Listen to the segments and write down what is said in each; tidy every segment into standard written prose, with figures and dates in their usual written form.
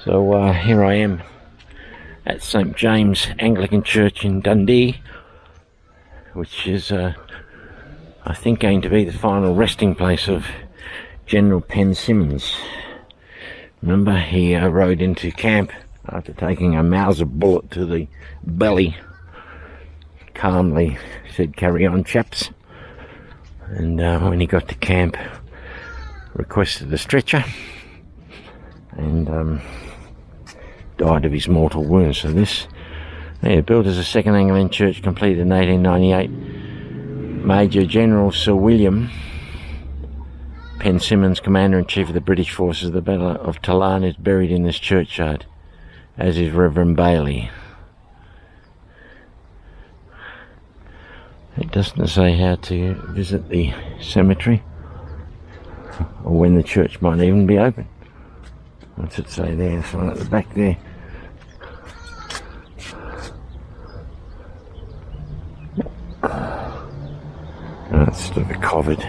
So here I am at St James Anglican Church in Dundee, which is I think going to be the final resting place of General Penn Symons. Remember, he rode into camp after taking a Mauser bullet to the belly. Calmly said, "Carry on, chaps." And when he got to camp, requested a stretcher and died of his mortal wounds. So this, built as a second Anglican church, completed in 1898. Major General Sir William Penn Symons, Commander-in-Chief of the British forces of the Battle of Talarn, is buried in this churchyard, as is Reverend Bailey. It doesn't say how to visit the cemetery or when the church might even be open. What's it say there? There's one at the back there. Oh, it's sort of a covered.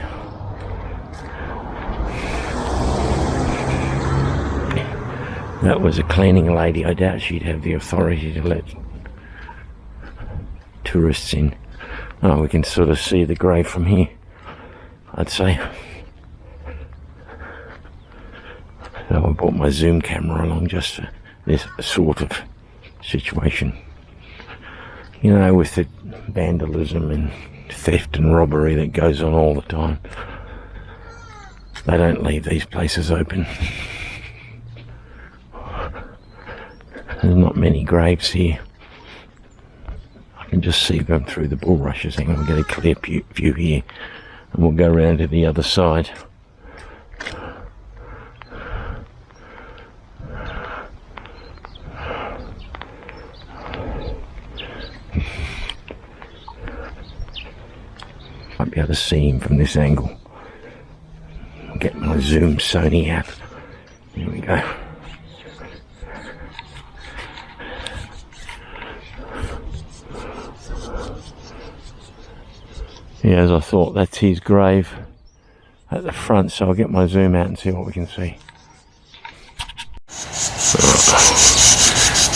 That was a cleaning lady. I doubt she'd have the authority to let tourists in. Oh, we can sort of see the grave from here, I'd say. So I brought my zoom camera along just for this sort of situation. You know, with the vandalism and theft and robbery that goes on all the time, they don't leave these places open. There's not many graves here. I can just see them through the bulrushes. Hang on, we'll get a clear view here, and we'll go around to the other side. Might be able to see him from this angle. I'll get my zoom Sony out. Here we go. Yeah, as I thought, that's his grave at the front, so I'll get my zoom out and see what we can see.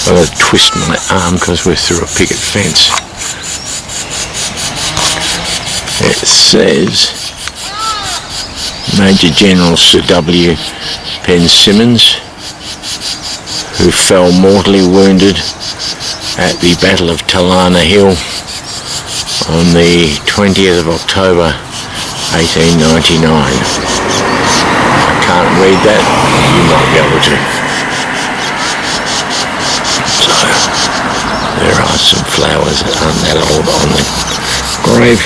I've got to twist my arm because we're through a picket fence. It says Major General Sir W. Penn Symons, who fell mortally wounded at the Battle of Talarn Hill on the 20th of October 1899. I can't read that, you might be able to. So, there are some flowers that aren't that old on the grave.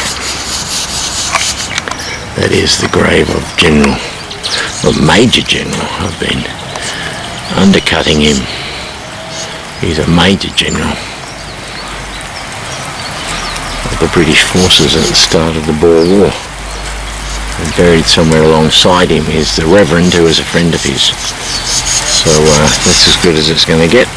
That is the grave of Major General. I've been undercutting him. He's a Major General the British forces at the start of the Boer War, and buried somewhere alongside him is the Reverend, who was a friend of his. So that's as good as it's going to get.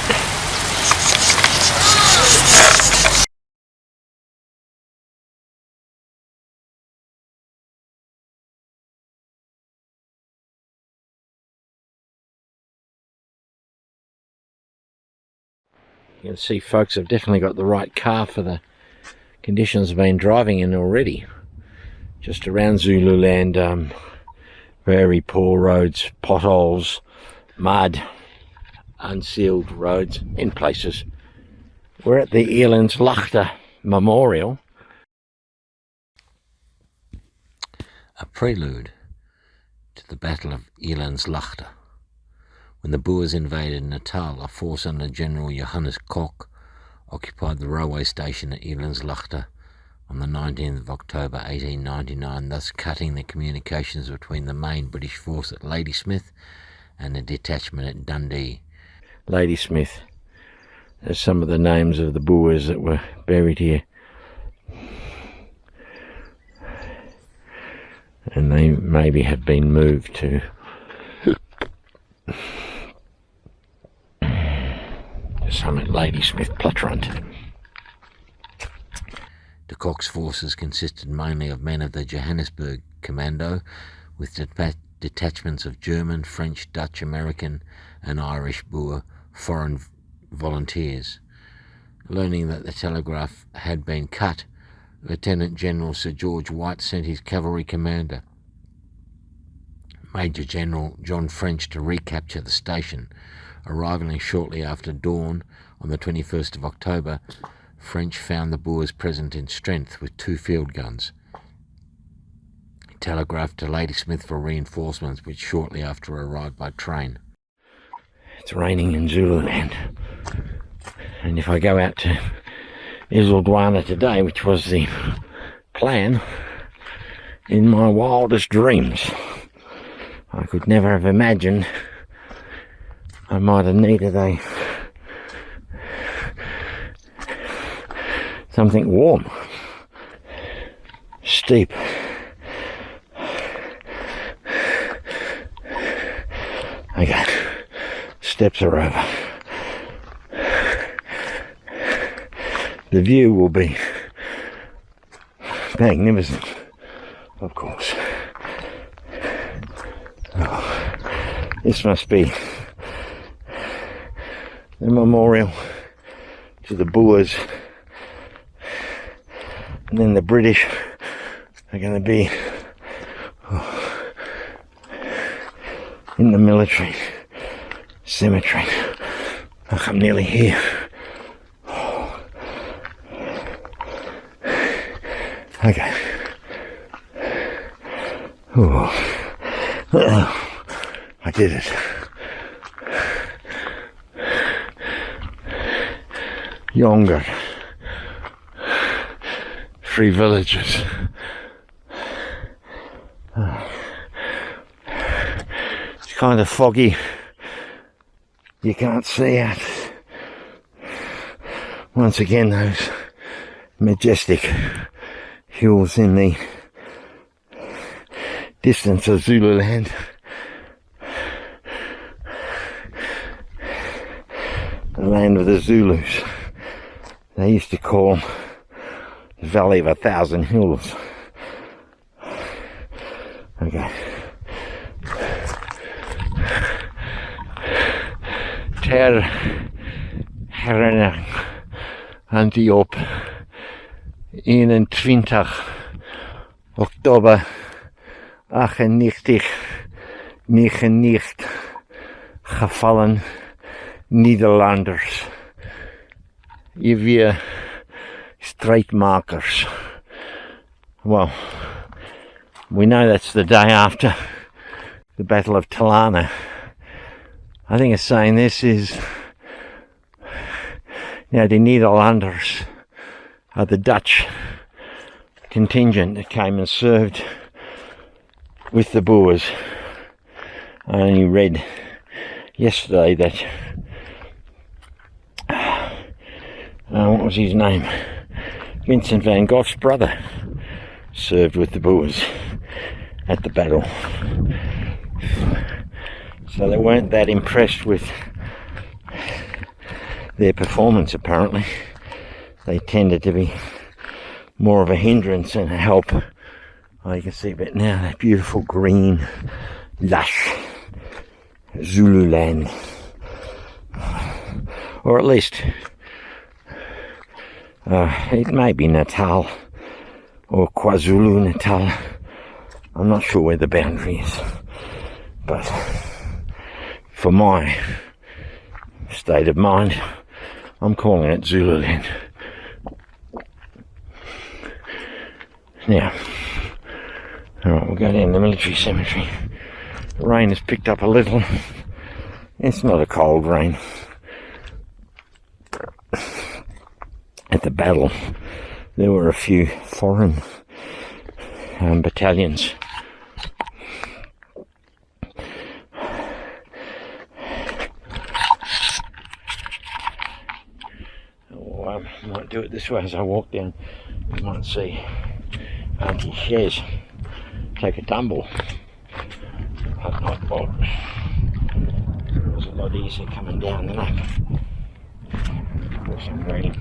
You can see folks have definitely got the right car for the conditions I've been driving in already. Just around Zululand, very poor roads, potholes, mud, unsealed roads in places. We're at the Elandslaagte Memorial. A prelude to the Battle of Elandslaagte. When the Boers invaded Natal, a force under General Johannes occupied the railway station at Elandslaagte on the 19th of October 1899, thus cutting the communications between the main British force at Ladysmith and the detachment at Dundee. Ladysmith, there's some of the names of the Boers that were buried here. And they maybe have been moved to some at Ladysmith Plattrant. De Kock's forces consisted mainly of men of the Johannesburg commando, with detachments of German, French, Dutch, American and Irish Boer foreign volunteers. Learning that the telegraph had been cut, Lieutenant General Sir George White sent his cavalry commander, Major General John French, to recapture the station. Arriving shortly after dawn on the 21st of October, French found the Boers present in strength with 2 field guns. He telegraphed to Ladysmith for reinforcements, which shortly after arrived by train. It's raining in Zululand, and if I go out to Elandslaagte today, which was the plan, in my wildest dreams, I could never have imagined I might have needed something warm, steep. Okay, steps are over. The view will be magnificent, of course. Oh, this must be the memorial to the Boers, and then the British are going to be in the military cemetery. Look, I'm nearly here. Okay. I did it. Younger. 3 villages. It's kind of foggy. You can't see out. Once again, those majestic hills in the distance of Zululand. The land of the Zulus. They used to call the Valley of 1,000 Hills. Okay. Ter herinnering aan die op 21 oktober 98 gevallen Nederlanders. Hier weer strijdmakers. Well, we know that's the day after the Battle of Talana. I think it's saying this is, the Nederlanders are the Dutch contingent that came and served with the Boers. I only read yesterday that what was his name? Vincent van Gogh's brother served with the Boers at the battle. So they weren't that impressed with their performance, apparently. They tended to be more of a hindrance and a help. Oh, you can see a bit now, that beautiful green, lush Zululand. Or at least it may be Natal or KwaZulu Natal. I'm not sure where the boundary is, but for my state of mind, I'm calling it Zululand. Now, alright, we'll go down the military cemetery. The rain has picked up a little. It's not a cold rain. At the battle, there were a few foreign battalions. I might do it this way as I walk down. You might see Auntie Shez take a tumble. It was a lot easier coming down than up. Of course, I'm wearing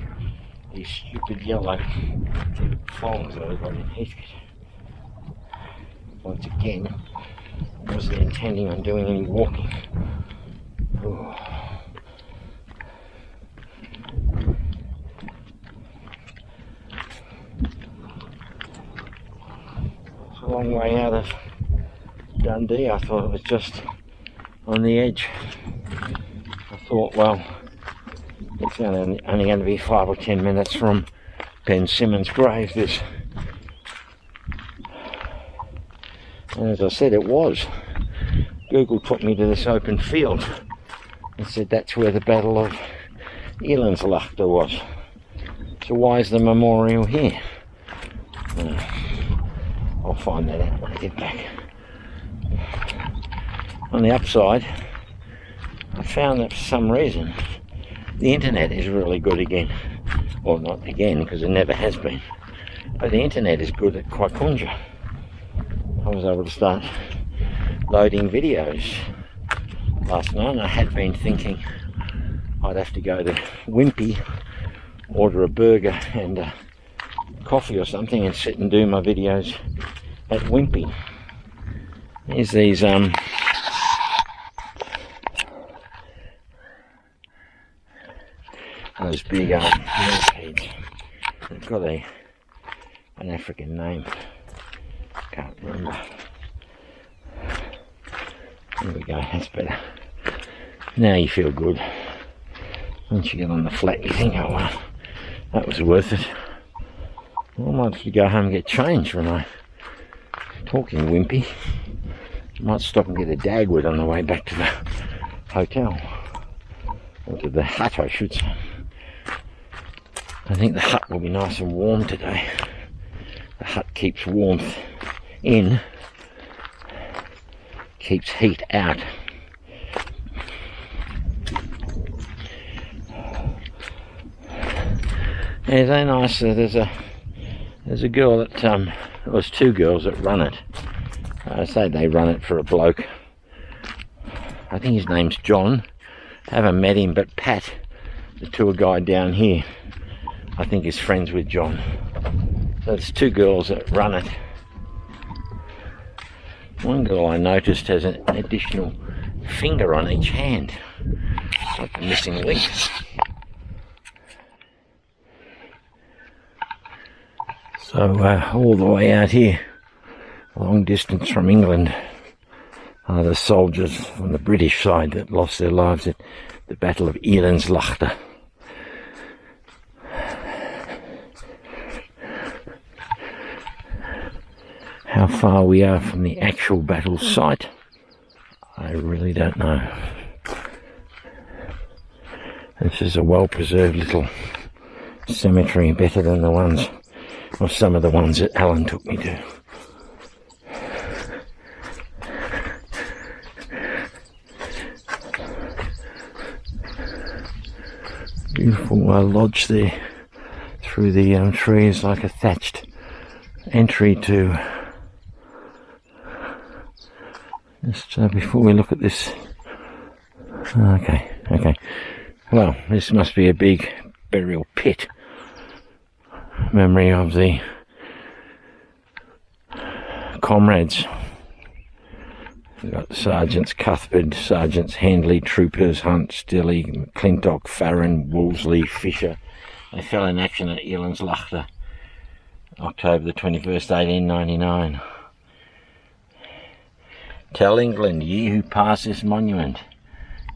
these stupid yellow thongs that I got in Heathcote. Once again, I wasn't intending on doing any walking. Oh. It's a long way out of Dundee. I thought it was just on the edge. I thought, well, it's only going to be 5 or 10 minutes from Penn Symons' grave, this. And as I said, it was. Google took me to this open field and said that's where the Battle of Elandslaagte was. So why is the memorial here? I'll find that out when I get back. On the upside, I found that for some reason the internet is really good again. Well, not again, because it never has been. But the internet is good at Kwaikunja. I was able to start loading videos last night, and I had been thinking I'd have to go to Wimpy, order a burger and a coffee or something, and sit and do my videos at Wimpy. Here's these those big millipedes. They've got an African name. Can't remember. There we go, that's better. Now you feel good. Once you get on the flat, you think, oh well, that was worth it. I might have to go home and get changed when I talking Wimpy. Might stop and get a Dagwood on the way back to the hotel. Or to the hut, I should say. I think the hut will be nice and warm today. The hut keeps warmth in, keeps heat out. Yeah, they're nice. There's a girl that there's two girls that run it. I say they run it for a bloke. I think his name's John. I haven't met him, but Pat, the tour guide down here, I think is friends with John. So there's two girls that run it. One girl I noticed has an additional finger on each hand, like a missing link. So all the way out here, a long distance from England, are the soldiers from the British side that lost their lives at the Battle of Elandslaagte. How far we are from the actual battle site, I really don't know. This is a well-preserved little cemetery, better than the ones, or some of the ones that Alan took me to. Beautiful lodge there through the trees, like a thatched entry to. Just before we look at this, okay. Well, this must be a big burial pit. Memory of the comrades. We've got Sergeants Cuthbert, Sergeants Handley, Troopers Hunt, Stilley, McClintock, Farron, Wolseley, Fisher. They fell in action at Elandslaagte, October the 21st, 1899. Tell England, ye who pass this monument,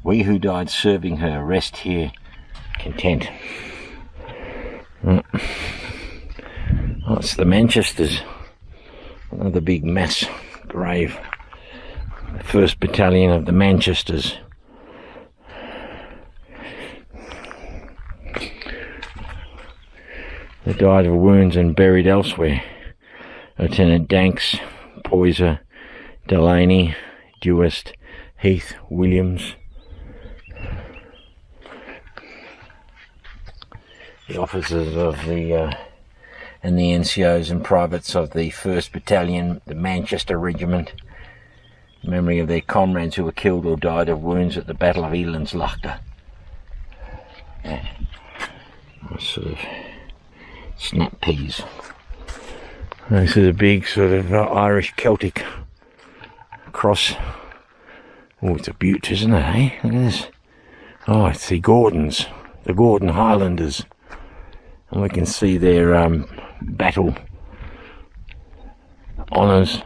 we who died serving her, rest here content. Oh, it's the Manchesters. Another big mass grave. The 1st Battalion of the Manchesters. They died of wounds and buried elsewhere. Lieutenant Danks, Poyser, Delaney, Dewist, Heath, Williams. The officers of the and the NCOs and privates of the 1st Battalion, the Manchester Regiment, in memory of their comrades who were killed or died of wounds at the Battle of Elandslaagte. Yeah. Sort of snap peas. This is a big sort of Irish Celtic cross. Oh, it's a beaut, isn't it, eh? Look at this. Oh, it's the Gordons, the Gordon Highlanders, and we can see their battle honours.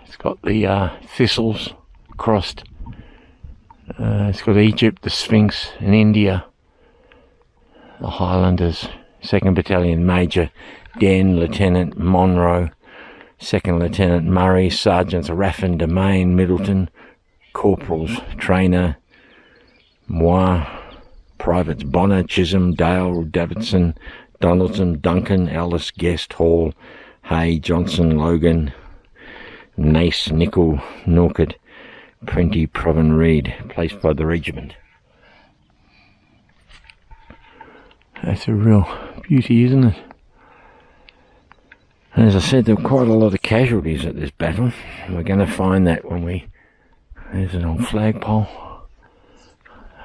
It's got the thistles crossed. It's got Egypt, the Sphinx, and India. The Highlanders, 2nd Battalion, Major Den, Lieutenant Monroe, 2nd Lieutenant Murray, Sergeants Raffin, Domain, Middleton, Corporals Trainer, Moir, Privates Bonner, Chisholm, Dale, Davidson, Donaldson, Duncan, Ellis, Guest, Hall, Hay, Johnson, Logan, Nace, Nickel, Norkett, Prenty, Proven, Reed, placed by the regiment. That's a real beauty, isn't it? And as I said, there were quite a lot of casualties at this battle. We're going to find that when we... There's an old flagpole.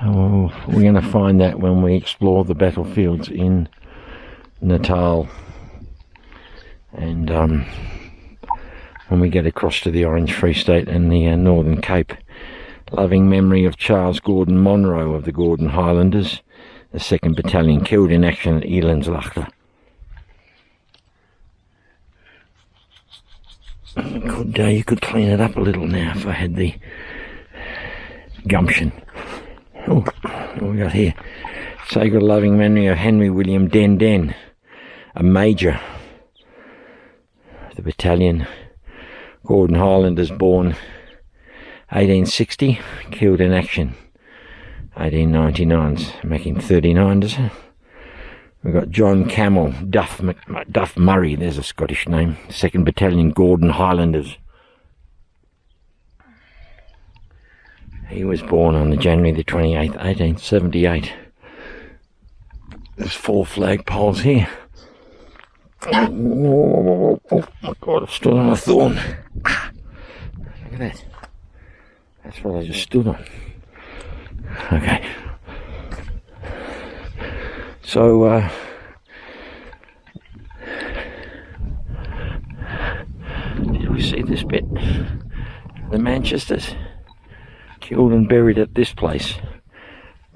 We're going to find that when we explore the battlefields in Natal. And when we get across to the Orange Free State and the Northern Cape. Loving memory of Charles Gordon Monroe of the Gordon Highlanders, the 2nd Battalion, killed in action at Elandslaagte. You could clean it up a little now if I had the gumption. Oh, what we got here? Sacred loving memory of Henry William Den, a major of the battalion, Gordon Highlanders, born 1860, killed in action 1899, making 39, does it? We've got John Camel, Duff Murray, there's a Scottish name, 2nd Battalion, Gordon Highlanders. He was born on the January the 28th, 1878. There's 4 flagpoles here. Oh my God, I've stood on a thorn. Look at that. That's what I just stood on. Okay. So, did we see this bit? The Manchesters, killed and buried at this place.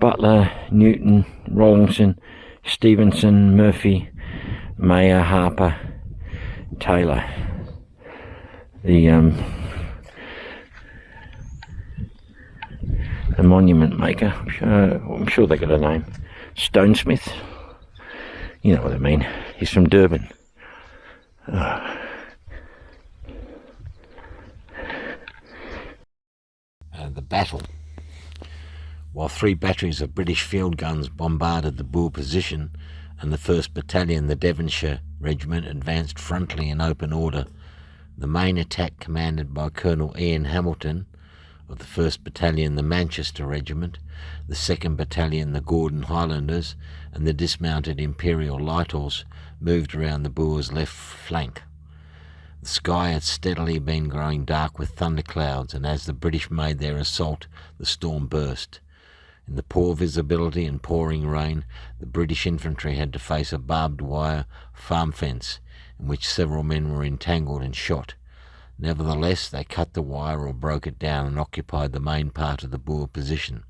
Butler, Newton, Rawlinson, Stevenson, Murphy, Mayer, Harper, Taylor. The monument maker, I'm sure they got a name. Stonesmith, you know what I mean. He's from Durban. The battle. While 3 batteries of British field guns bombarded the Boer position and the 1st Battalion, the Devonshire Regiment, advanced frontally in open order, the main attack, commanded by Colonel Ian Hamilton of the 1st Battalion, the Manchester Regiment, the 2nd Battalion, the Gordon Highlanders, and the dismounted Imperial Light Horse, moved around the Boers' left flank. The sky had steadily been growing dark with thunderclouds, and as the British made their assault, the storm burst. In the poor visibility and pouring rain, the British infantry had to face a barbed wire farm fence, in which several men were entangled and shot. Nevertheless, they cut the wire or broke it down and occupied the main part of the Boer position.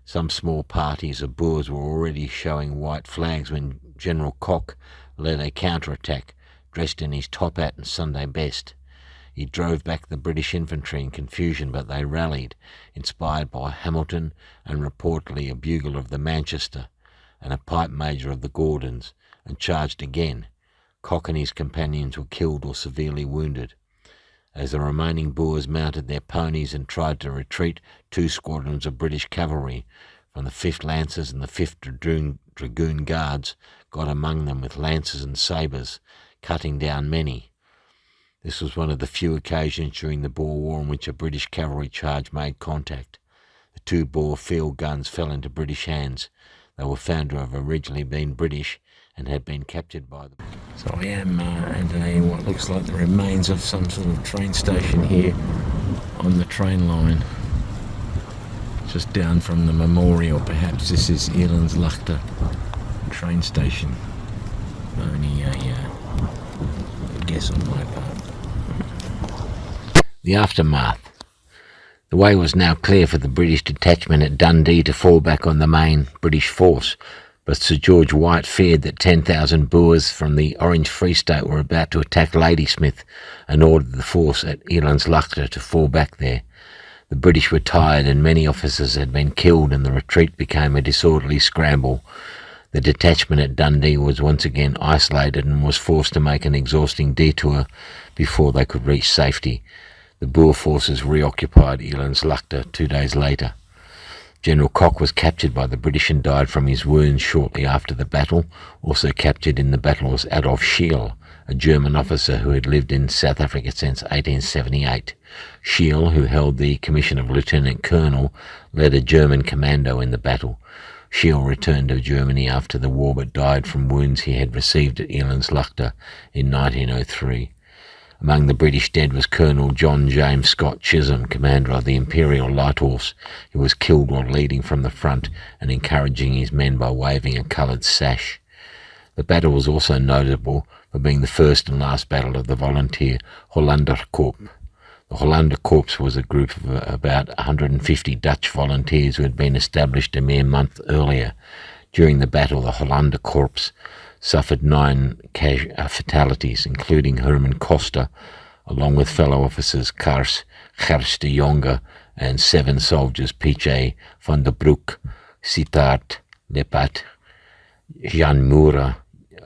Some small parties of Boers were already showing white flags when General Koch led a counterattack, dressed in his top hat and Sunday best. He drove back the British infantry in confusion, but they rallied, inspired by Hamilton and reportedly a bugle of the Manchester and a pipe major of the Gordons, and charged again. Koch and his companions were killed or severely wounded. As the remaining Boers mounted their ponies and tried to retreat, 2 squadrons of British cavalry from the 5th Lancers and the 5th Dragoon Guards got among them with lances and sabres, cutting down many. This was one of the few occasions during the Boer War in which a British cavalry charge made contact. The 2 Boer field guns fell into British hands. They were found to have originally been British and had been captured by them. So I am at what looks like the remains of some sort of train station here on the train line. Just down from the memorial. Perhaps this is Elandslaagte train station. Only a guess on my part. The aftermath. The way was now clear for the British detachment at Dundee to fall back on the main British force, but Sir George White feared that 10,000 Boers from the Orange Free State were about to attack Ladysmith and ordered the force at Elandslaagte to fall back there. The British were tired and many officers had been killed, and the retreat became a disorderly scramble. The detachment at Dundee was once again isolated and was forced to make an exhausting detour before they could reach safety. The Boer forces reoccupied Elandslaagte 2 days later. General Kock was captured by the British and died from his wounds shortly after the battle. Also captured in the battle was Adolf Scheel, a German officer who had lived in South Africa since 1878. Scheel, who held the commission of lieutenant colonel, led a German commando in the battle. Scheel returned to Germany after the war but died from wounds he had received at Elandslaagte in 1903. Among the British dead was Colonel John James Scott Chisholm, commander of the Imperial Light Horse, who was killed while leading from the front and encouraging his men by waving a coloured sash. The battle was also notable for being the first and last battle of the volunteer Hollander Corps. The Hollander Corps was a group of about 150 Dutch volunteers who had been established a mere month earlier. During the battle, the Hollander Corps suffered 9 fatalities, including Herman Koster, along with fellow officers Gers de Jonge and 7 soldiers P.J. van der Broek, Sittard Lepat, Jan Moura,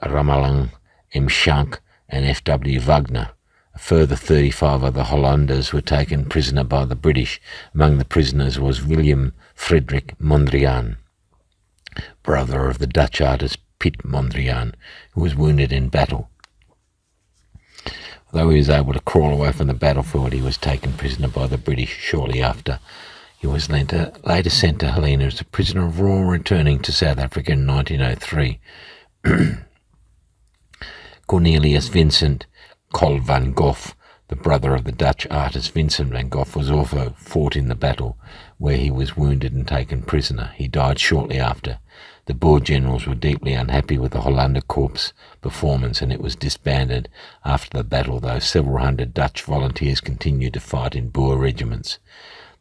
Ramalang, M. Shank and F.W. Wagner. A further 35 of the Hollanders were taken prisoner by the British. Among the prisoners was William Frederick Mondrian, brother of the Dutch artist Piet Mondrian, who was wounded in battle. Although he was able to crawl away from the battlefield, he was taken prisoner by the British shortly after. He was later sent to Helena as a prisoner of war, returning to South Africa in 1903. Cornelius Vincent Col van Gogh, the brother of the Dutch artist Vincent van Gogh, was also fought in the battle, where he was wounded and taken prisoner. He died shortly after. The Boer generals were deeply unhappy with the Hollander Corps' performance, and it was disbanded after the battle, though several hundred Dutch volunteers continued to fight in Boer regiments.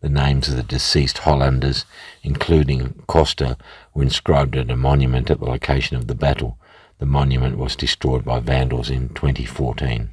The names of the deceased Hollanders, including Costa, were inscribed at a monument at the location of the battle. The monument was destroyed by vandals in 2014.